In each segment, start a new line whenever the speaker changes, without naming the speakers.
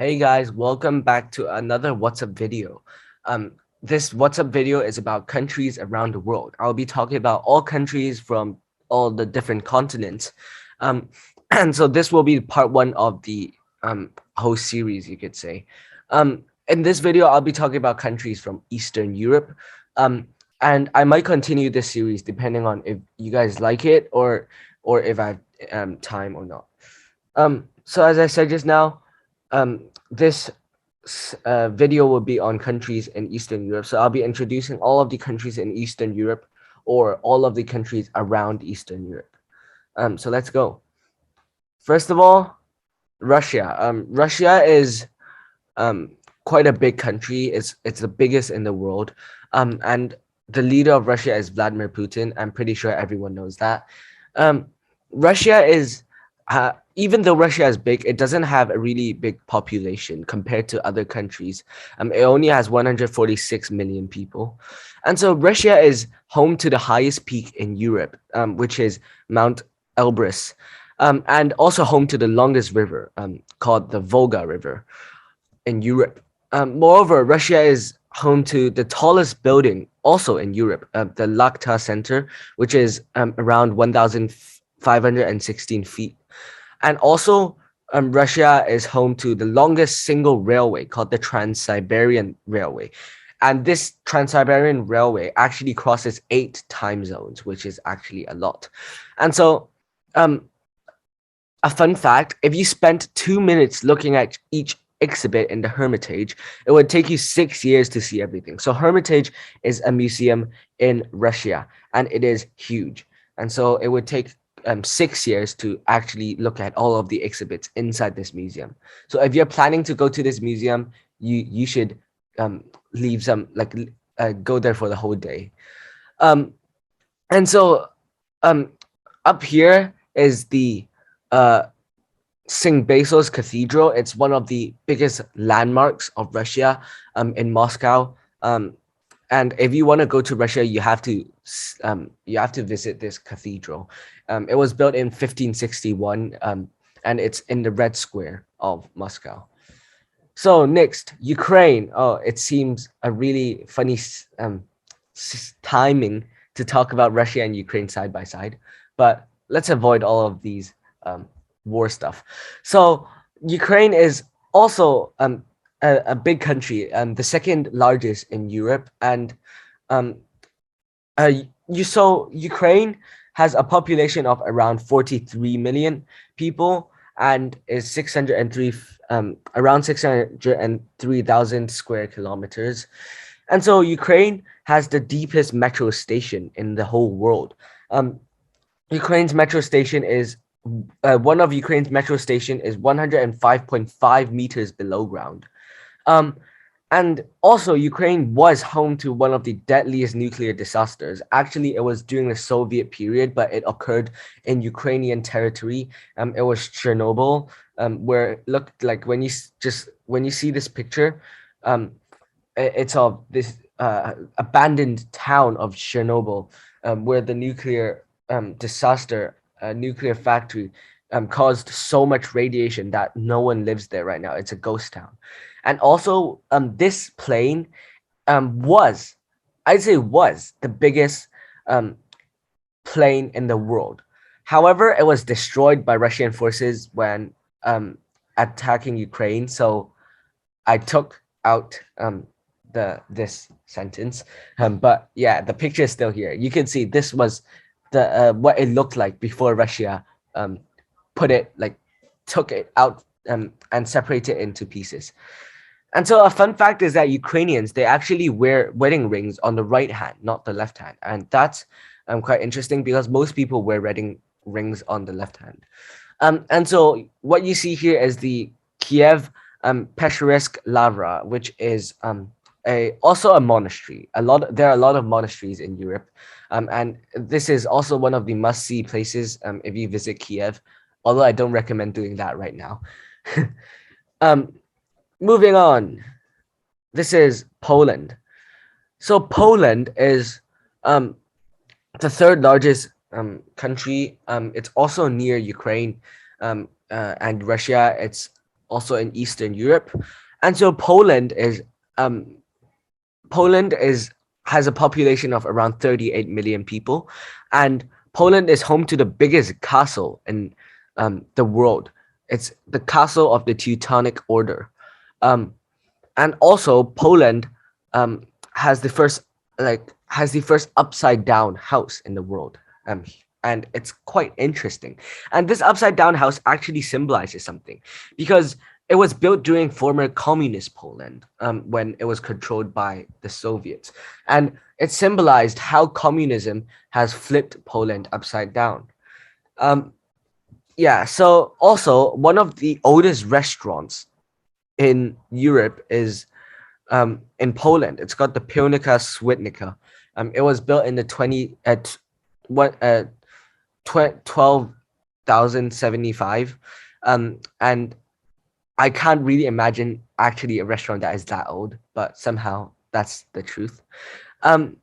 Hey guys, welcome back to another WhatsApp video. This WhatsApp video is about countries around the world. I'll be talking about all countries from all the different continents. Um, and so this will be part one of the whole series, you could say. In this video, I'll be talking about countries from Eastern Europe. Um, and I might continue this series depending on if you guys like it or if I have time or not. So as I said just now, this video will be on countries in Eastern Europe. So I'll be introducing all of the countries in Eastern Europe or all of the countries around Eastern Europe. So let's go. First of all, Russia. Russia is um, quite a big country. It's the biggest in the world. And the leader of Russia is Vladimir Putin. I'm pretty sure everyone knows that. Um, Russia is even though Russia is big, it doesn't have a really big population compared to other countries. It only has 146 million people. And so Russia is home to the highest peak in Europe, which is Mount Elbrus, and also home to the longest river, called the Volga River in Europe. Moreover, Russia is home to the tallest building also in Europe, the Lakta Center, which is around 1,516 feet. And also, Russia is home to the longest single railway called the Trans-Siberian Railway. And this Trans-Siberian Railway actually crosses 8 time zones, which is actually a lot. And so, a fun fact, if you spent 2 minutes looking at each exhibit in the Hermitage, it would take you 6 years to see everything. So Hermitage is a museum in Russia, and it is huge. And so it would take 6 years to actually look at all of the exhibits inside this museum. So if you're planning to go to this museum, you should leave some go there for the whole day. And so up here is the St. Basil's Cathedral. It's one of the biggest landmarks of Russia in Moscow. And if you want to go to Russia, you have to visit this cathedral. It was built in 1561, and it's in the Red Square of Moscow. So next, Ukraine. Oh, it seems a really funny timing to talk about Russia and Ukraine side by side, but let's avoid all of these war stuff. So Ukraine is also a big country, the second largest in Europe, and Ukraine has a population of around 43 million people and is 603 around 603,000 square kilometers. And so Ukraine has the deepest metro station in the whole world. Ukraine's metro station is one of Ukraine's metro station is 105.5 meters below ground. And also, Ukraine was home to one of the deadliest nuclear disasters. Actually, it was during the Soviet period, but it occurred in Ukrainian territory. It was Chernobyl, where it looked like when you see this picture, it's of this abandoned town of Chernobyl, where the nuclear disaster, nuclear factory, caused so much radiation that no one lives there right now. It's a ghost town. And also, this plane was the biggest plane in the world. However, it was destroyed by Russian forces when attacking Ukraine. So I took out this sentence. But yeah, the picture is still here. You can see this was the what it looked like before Russia took it out and separated it into pieces. And so a fun fact is that Ukrainians, they actually wear wedding rings on the right hand, not the left hand. And that's quite interesting because most people wear wedding rings on the left hand. And so what you see here is the Kiev Pesherisk Lavra, which is also a monastery. There are a lot of monasteries in Europe. And this is also one of the must-see places if you visit Kiev, although I don't recommend doing that right now. Moving on, this is Poland. So Poland is the third largest country. It's also near Ukraine and Russia. It's also in Eastern Europe. And so um, Poland is has a population of around 38 million people, and Poland is home to the biggest castle in the world. It's the castle of the Teutonic Order, um, and also Poland um, has the first has the first upside down house in the world. And it's quite interesting. And this upside down house actually symbolizes something because it was built during former communist Poland when it was controlled by the Soviets. And it symbolized how communism has flipped Poland upside down. Um, yeah, so also one of the oldest restaurants in Europe is in Poland. It's got the Pilnica Switnica. It was built in the 12,075. And I can't really imagine actually a restaurant that is that old, but somehow that's the truth. Um,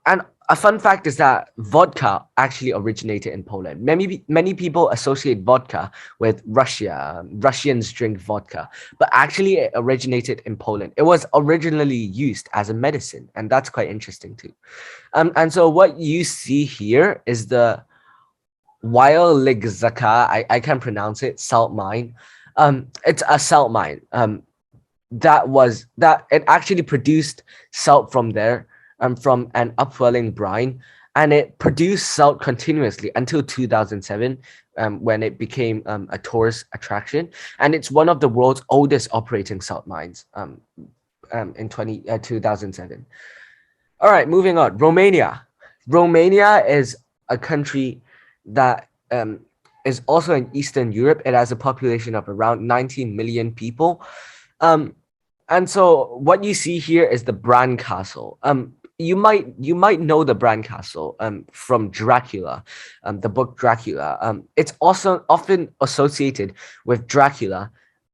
and a fun fact is that vodka actually originated in Poland. Many people associate vodka with Russia. Russians drink vodka, but actually it originated in Poland. It was originally used as a medicine, and that's quite interesting too. And so what you see here is the Wielygzaka, I can't pronounce it, salt mine. It's a salt mine. That it actually produced salt from there, from an upwelling brine, and it produced salt continuously until 2007, when it became a tourist attraction, and it's one of the world's oldest operating salt mines. In 2007. All right, moving on. Romania. Romania is a country that is also in Eastern Europe. It has a population of around 19 million people. And so what you see here is the Bran Castle. You might know the Bran Castle from Dracula, the book Dracula. It's also often associated with Dracula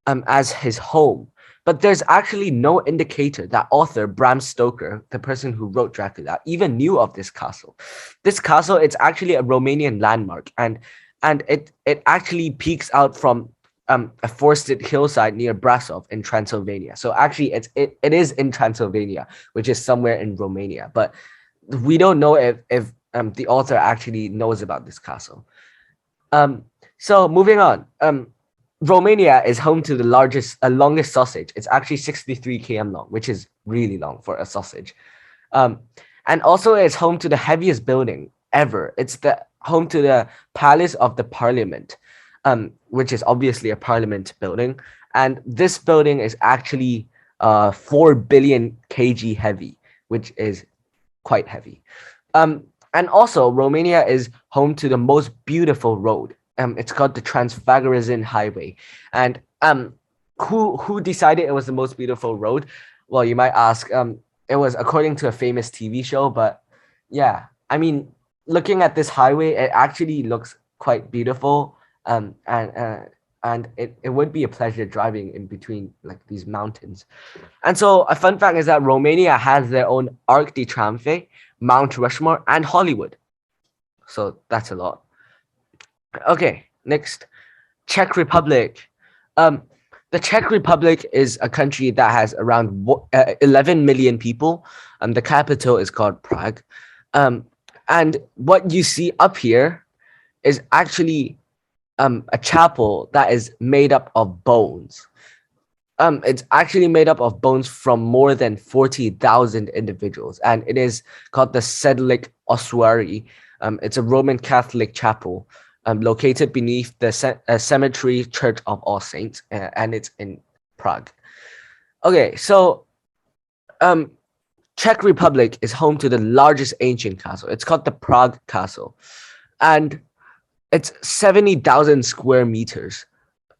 as his home. But there's actually no indicator that author Bram Stoker, the person who wrote Dracula, even knew of this castle. This castle, it's actually a Romanian landmark, and it actually peeks out from a forested hillside near Brasov in Transylvania. So actually, it is in Transylvania, which is somewhere in Romania. But we don't know if the author actually knows about this castle. So moving on. Romania is home to the longest sausage. It's actually 63 km long, which is really long for a sausage. And also it's home to the heaviest building ever. It's the home to the Palace of the Parliament, which is obviously a parliament building. And this building is actually 4 billion kg heavy, which is quite heavy. And also Romania is home to the most beautiful road. It's called the Trans-Vagarizin Highway. And who decided it was the most beautiful road? Well, you might ask. It was according to a famous TV show, but yeah, I mean, looking at this highway, it actually looks quite beautiful. And it would be a pleasure driving in between like these mountains. And so a fun fact is that Romania has their own Arc de Triomphe, Mount Rushmore, and Hollywood. So that's a lot. Okay, next, Czech Republic. The Czech Republic is a country that has around 11 million people. The capital is called Prague. And what you see up here is actually a chapel that is made up of bones. It's actually made up of bones from more than 40,000 individuals, and it is called the Sedlic Ossuary. It's a Roman Catholic chapel located beneath the Cemetery Church of All Saints, and it's in Prague. Okay, so Czech Republic is home to the largest ancient castle. It's called the Prague Castle, and it's 70,000 square meters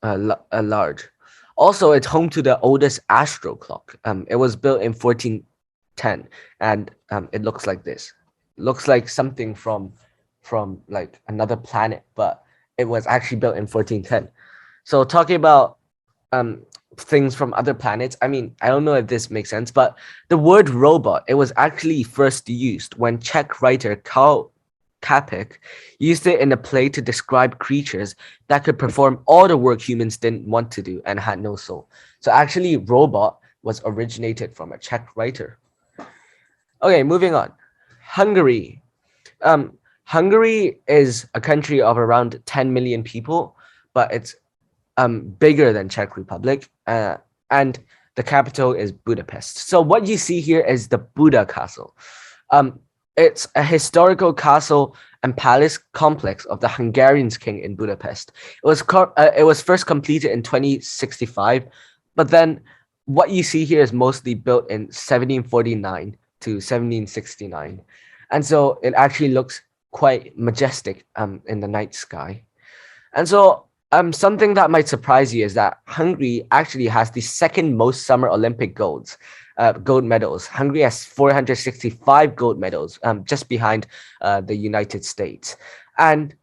large. Also, it's home to the oldest astro clock. It was built in 1410, and it looks like this. It looks like something from like another planet, but it was actually built in 1410. So talking about things from other planets, I mean, I don't know if this makes sense, but the word robot, it was actually first used when Czech writer Karl Capek used it in a play to describe creatures that could perform all the work humans didn't want to do and had no soul. So actually, robot was originated from a Czech writer. Okay, moving on. Hungary. Hungary is a country of around 10 million people, but it's bigger than Czech Republic, and the capital is Budapest. So what you see here is the Buda Castle. It's a historical castle and palace complex of the Hungarian king in Budapest. It was first completed in 2065, but then what you see here is mostly built in 1749 to 1769, and so it actually looks quite majestic in the night sky. And so something that might surprise you is that Hungary actually has the second most Summer Olympic gold medals. Hungary has 465 gold medals, just behind the United States. And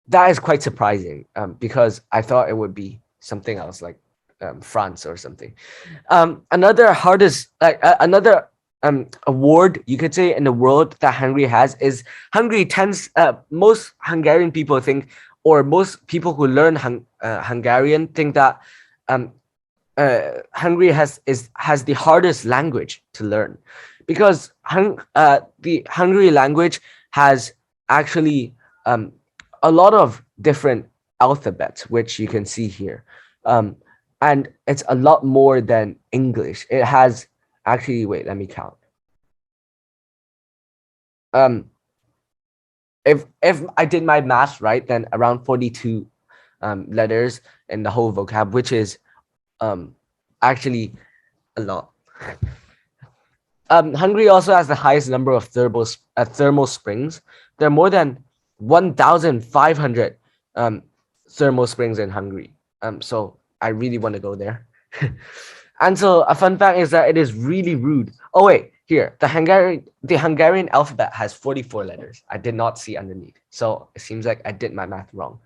that is quite surprising because I thought it would be something else like France or something. Another award you could say in the world that Hungary has is most Hungarian people think, or most people who learn Hungarian think that Hungary has the hardest language to learn, because the Hungary language has actually a lot of different alphabets, which you can see here, and it's a lot more than English. It has actually, wait, let me count. If I did my math right, then around 42 letters in the whole vocab, which is actually a lot. Hungary also has the highest number of thermal springs. There are more than 1,500 thermal springs in Hungary. So I really want to go there. And so a fun fact is that it is really rude. Oh wait, here the Hungarian alphabet has 44 letters. I did not see underneath, so it seems like I did my math wrong.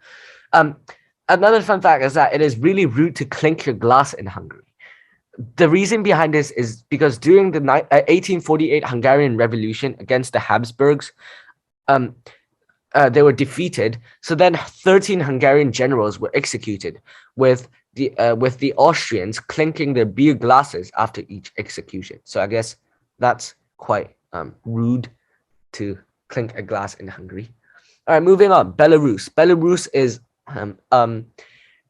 Another fun fact is that it is really rude to clink your glass in Hungary. The reason behind this is because during the 1848 Hungarian Revolution against the Habsburgs, they were defeated. So then 13 Hungarian generals were executed, with the Austrians clinking their beer glasses after each execution. So I guess that's quite rude to clink a glass in Hungary. All right, moving on. Belarus. Belarus is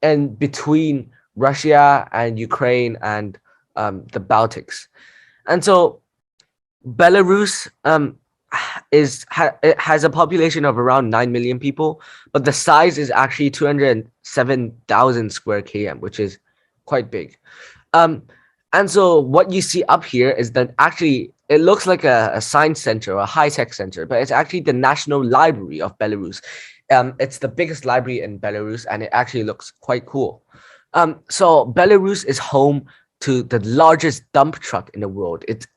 in between Russia and Ukraine and the Baltics, and so Belarus it has a population of around 9 million people, but the size is actually 207,000 square km, which is quite big. And so what you see up here is that actually it looks like a science center or a high-tech center, but it's actually the National Library of Belarus. It's the biggest library in Belarus, and it actually looks quite cool. So Belarus is home to the largest dump truck in the world. It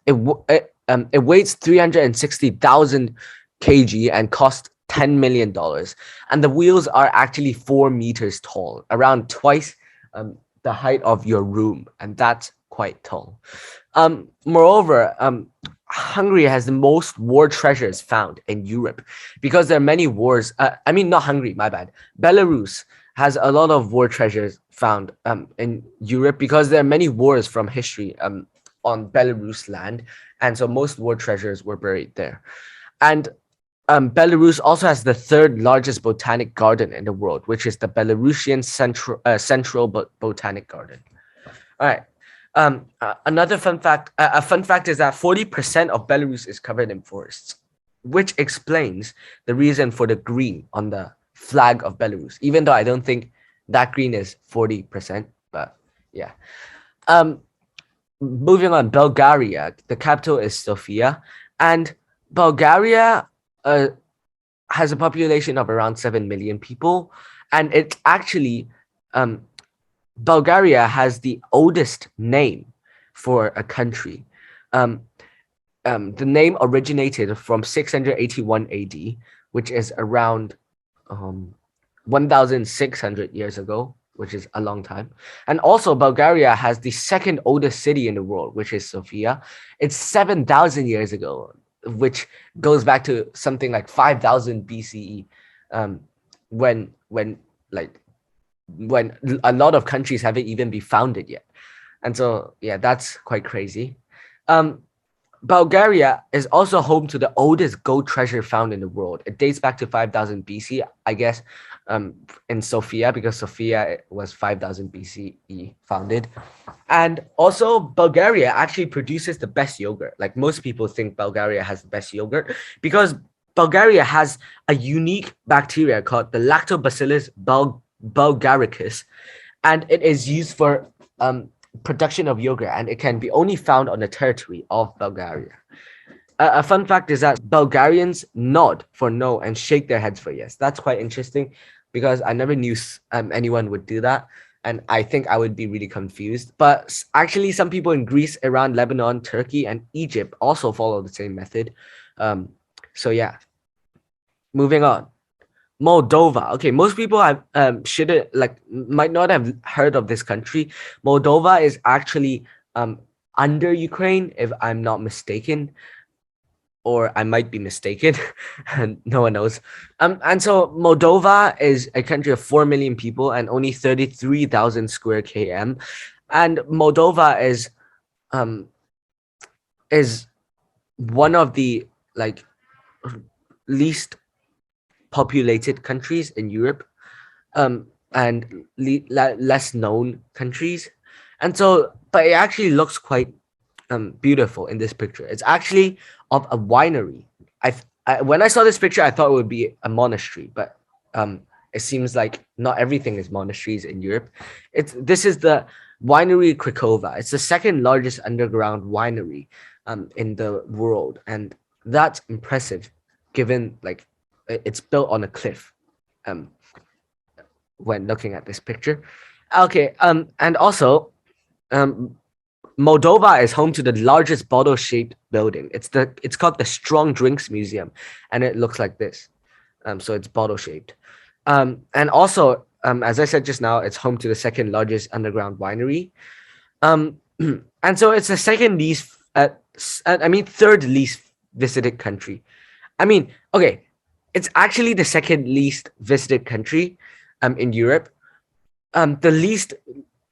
weighs 360,000 kg and costs $10 million. And the wheels are actually 4 meters tall, around twice the height of your room. And that's quite tall. Moreover, Hungary has the most war treasures found in Europe because there are many wars. I mean, not Hungary, my bad. Belarus has a lot of war treasures found in Europe because there are many wars from history on Belarus land. And so most war treasures were buried there. And Belarus also has the third largest botanic garden in the world, which is the Belarusian Central Botanic Garden. All right. Another fun fact, a fun fact is that 40% of Belarus is covered in forests, which explains the reason for the green on the flag of Belarus, even though I don't think that green is 40%, but yeah. Moving on, Bulgaria. The capital is Sofia, and Bulgaria has a population of around 7 million people, and it actually Bulgaria has the oldest name for a country. The name originated from 681 AD, which is around 1,600 years ago, which is a long time. And also Bulgaria has the second oldest city in the world, which is Sofia. It's 7,000 years ago. which goes back to something like 5000 BCE, um, when like when a lot of countries haven't even been founded yet. And so yeah, that's quite crazy. Um, Bulgaria is also home to the oldest gold treasure found in the world. It dates back to 5000 BC, I guess, in Sofia, because Sofia was 5000 BCE founded. And also, Bulgaria actually produces the best yogurt. Like, most people think Bulgaria has the best yogurt because Bulgaria has a unique bacteria called the Lactobacillus bulgaricus, and it is used for production of yogurt, and it can be only found on the territory of Bulgaria. A fun fact is that Bulgarians nod for no and shake their heads for yes. That's quite interesting because I never knew anyone would do that. And I think I would be really confused. But actually, some people in Greece, Iran, Lebanon, Turkey, and Egypt also follow the same method. So yeah, moving on. Moldova. Okay, most people have shouldn't might not have heard of this country. Moldova is actually under Ukraine, if I'm not mistaken, or I might be mistaken, and no one knows. And so Moldova is a country of 4 million people and only 33,000 square km, and Moldova is one of the least populated countries in Europe, and less known countries. And so, but it actually looks quite beautiful in this picture. It's actually of a winery. When I saw this picture, I thought it would be a monastery, but it seems like not everything is monasteries in Europe. This is the winery Krakova. It's the second largest underground winery in the world, and that's impressive, given it's built on a cliff. When looking at this picture, okay. And also, Moldova is home to the largest bottle-shaped building. It's called the Strong Drinks Museum, and it looks like this. So it's bottle-shaped. And also, as I said just now, it's home to the second largest underground winery. And so it's the third least visited country. Okay, it's actually the second least visited country in Europe. The least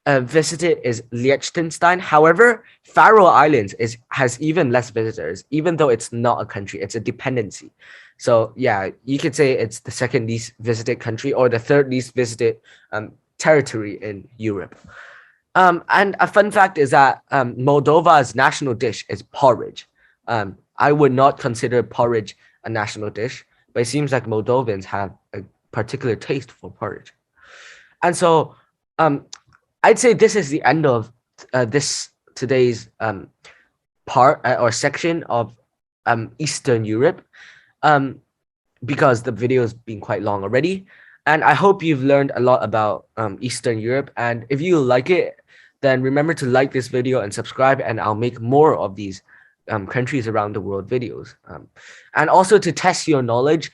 visited is Liechtenstein. However, Faroe Islands has even less visitors, even though it's not a country, it's a dependency. So yeah, you could say it's the second least visited country or the third least visited territory in Europe. And a fun fact is that Moldova's national dish is porridge. I would not consider porridge a national dish, but it seems like Moldovans have a particular taste for porridge. And so I'd say this is the end of today's part or section of Eastern Europe, because the video has been quite long already. And I hope you've learned a lot about Eastern Europe. And if you like it, then remember to like this video and subscribe, and I'll make more of these countries around the world videos. And also to test your knowledge,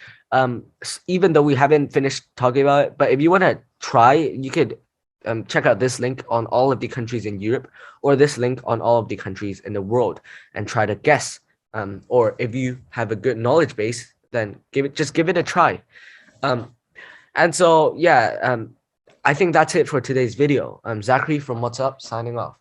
even though we haven't finished talking about it, but if you want to try, you could check out this link on all of the countries in Europe, or this link on all of the countries in the world, and try to guess. Or if you have a good knowledge base, then give it a try. And so yeah, I think that's it for today's video. Zachary from What's Up signing off.